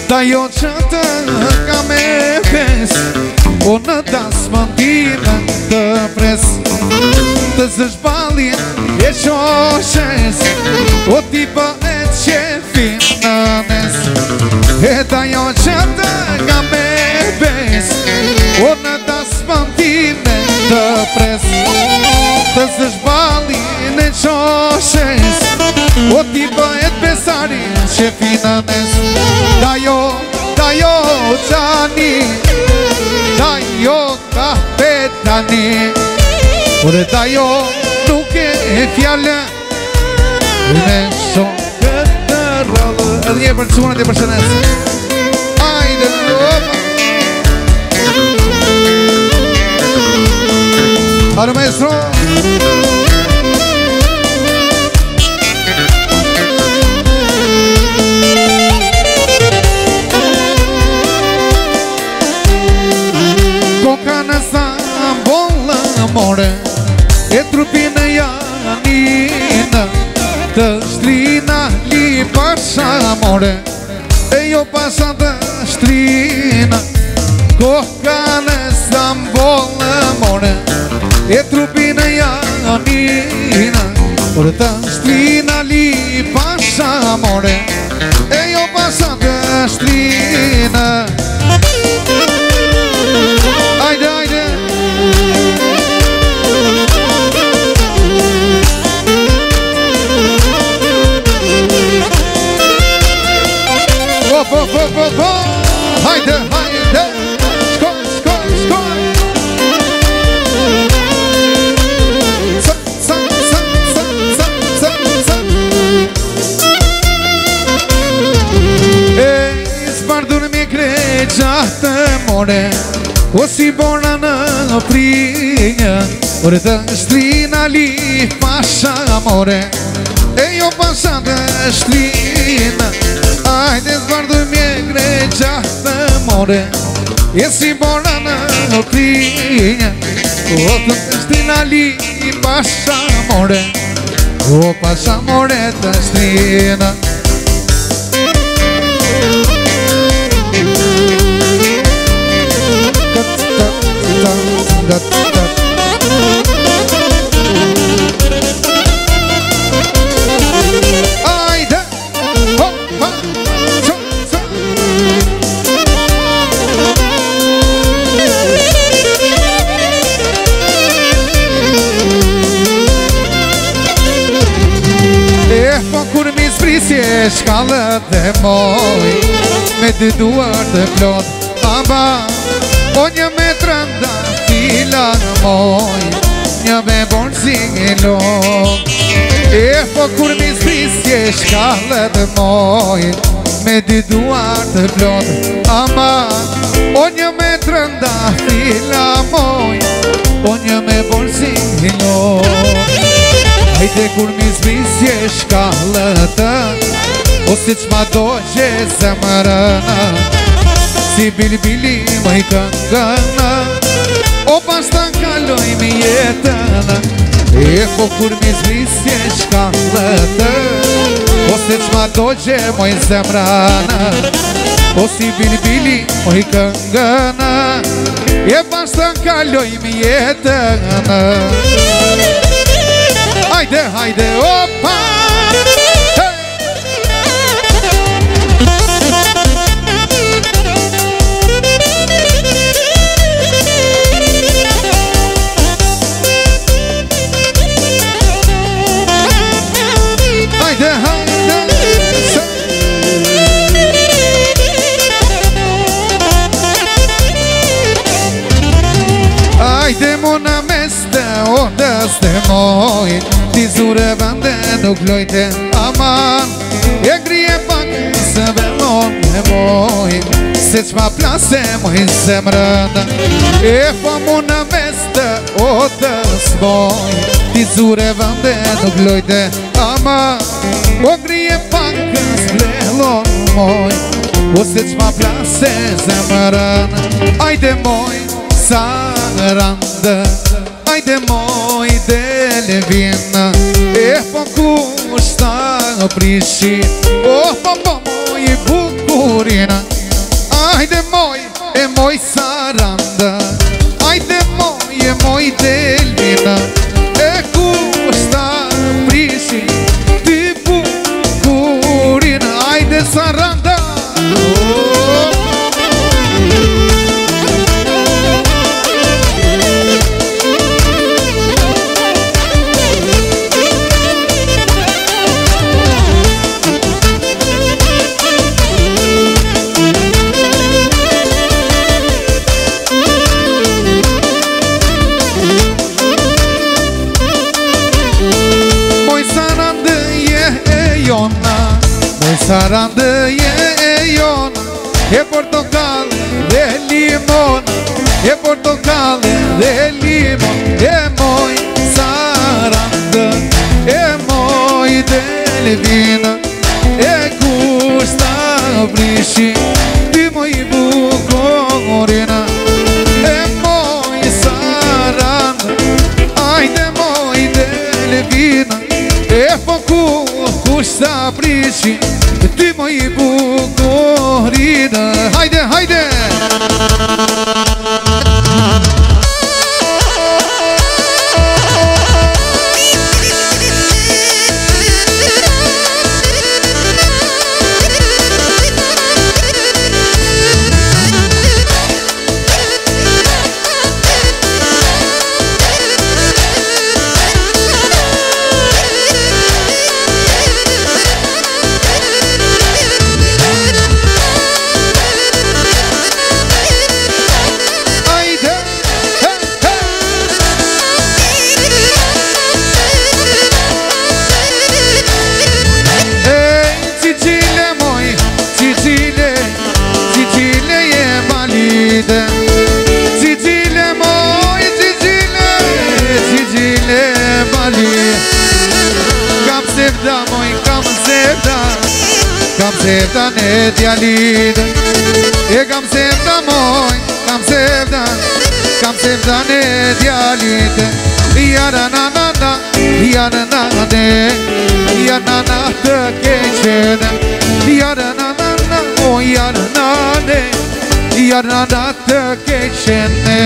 Da jo që të ka me pes O në dasë mëndime të pres Të zësh balin e qoshes O t'i bëhet qefin në nes E da jo që të ka me pes O në dasë mëndime të pres Të zësh balin e qoshes O t'i bëhet besarin qefin në nes Da jo qani Da jo kapetani Ore da jo nuk e fjallë Në shumë këtë rrallë Edhe një për cunat e për shënes Ajde lëma Aro maestro Koka në sambollë more E trupin e janina Të shtrina li pasha more E jo pasha të shtrina Koka në sambollë more E trupin e janina Por të shtrina li pasha more E jo pasha të shtrina Ajde, ajde Hajde, hajde Skoj, skoj, skoj E zbardur me kreqatë more O si bona në prinja Ore të shtrina li pasha more E jo pasha të shtrina Ajde zbardu mje greqa të more E si bona në prinja O të shtrina li pasha more O pasha more të shtrina Ajde hoppa E po kur mi sprisje shkallët dhe moj Me dy duar të plot Aba O një me trënda fila në moj Një me borësi një lom E po kur mi sprisje shkallët dhe moj Me dy duar të plot Ama O një me trënda fila moj O një me borësi një lom Hajde kur mi sprisje shkallët O si qma doqe zemërëna Si bili më i këngëna O pas të kaloj mi jetëna E po kur mi zvisje shkallët O si qma doqe më i zemrana O si bili më i këngëna E pas të kaloj mi jetëna Hajde, hajde, opa Ajde mona meste o dëste moj Ti zure vende nuk lojte aman E grije pak se velon e moj Se qma plase moj zemrëna E po mona meste o dës moj Ti zure vende nuk lojte aman O grije pak se velon moj O se qma plase zemrëna Ajde moj sa randë Ajde moj dele vina E po kushta prishi O po moj bukurina moj saranda, ajde moje moj delvina, e kushta prishi ti bukurin, ajde saranda. Sarandë e jona, e portokallë dhe limon, e portokallë dhe limon, e moj sarandë, e moj delvina, e kushta prishi, ti moj bukorina, e moj sarandë, ajde moj delvina, e kushta prishi, ti moj bukorina. Hajde, hajde! Kam sevda ne djalida, e kam sevda moj, kam sevda ne djalida, jaranana, jaranane, jaranana të keqene, jaranana, o jaranane, jaranana të keqene.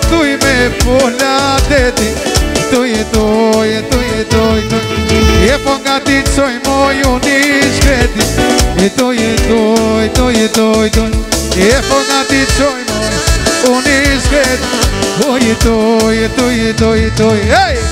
Tuj me pola deti, e po nga ti qoj moj unë i shkreti, e po nga ti qoj moj unë i shkreti, hey!